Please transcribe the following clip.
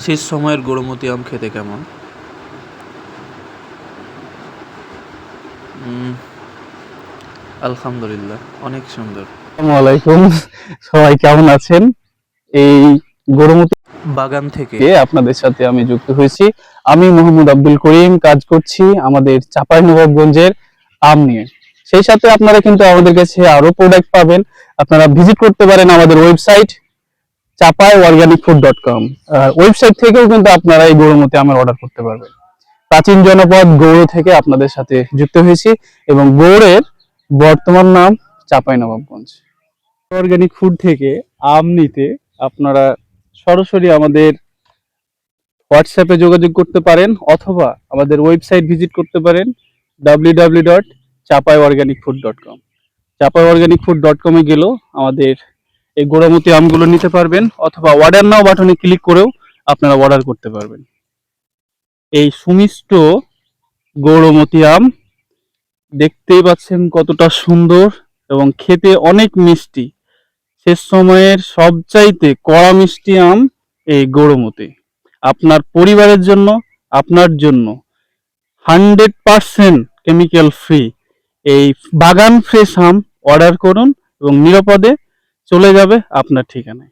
শেষ সময়ের গৌরমতি আম খেতে কেমন? আলহামদুলিল্লাহ, অনেক সুন্দর। আসসালামু আলাইকুম, সবাই কেমন আছেন? এই গৌরমতি বাগান থেকে আপনাদের সাথে আমি যুক্ত হয়েছি। আমি মোহাম্মদ আব্দুল করিম, কাজ করছি আমাদের চাঁপাইনবাবগঞ্জের আম নিয়ে। সেই সাথে আপনারা কিন্তু আমাদের কাছে আরো প্রোডাক্ট পাবেন। আপনারা ভিজিট করতে পারেন আমাদের ওয়েবসাইট chapai-organicfood.com। ওয়েবসাইট থেকেও কিন্তু আপনারা এই গৌরমতি আমের অর্ডার করতে পারবেন। প্রাচীন জনপদ গৌড় থেকে আপনাদের সাথে যুক্ত হয়েছি এবং গৌড়ের বর্তমান নাম চাঁপাইনবাবগঞ্জ। অর্গানিক ফুড থেকে আম নিতে আপনারা সরাসরি আমাদের হোয়াটসঅ্যাপে যোগাযোগ করতে পারেন অথবা আমাদের ওয়েবসাইট ভিজিট করতে পারেন www.chapai-organicfood.com। chapai-organicfood.com এ গেলেও আমাদের এই গোড়ামতি আমগুলো নিতে পারবেন অথবা অর্ডার নাও বাটনে ক্লিক করেও আপনারা অর্ডার করতে পারবেন। এই সুমিষ্ট গৌরমতি আম দেখতেই পাচ্ছেন কতটা সুন্দর এবং খেতে অনেক মিষ্টি। শেষ সময়ের সবচাইতে কড়া মিষ্টি আম এই গৌরমতি। আপনার পরিবারের জন্য, আপনার জন্য 100% কেমিক্যাল ফ্রি এই বাগান ফ্রেশ আম অর্ডার করুন এবং নিরাপদে চলে যাবে আপনার ঠিকানায়।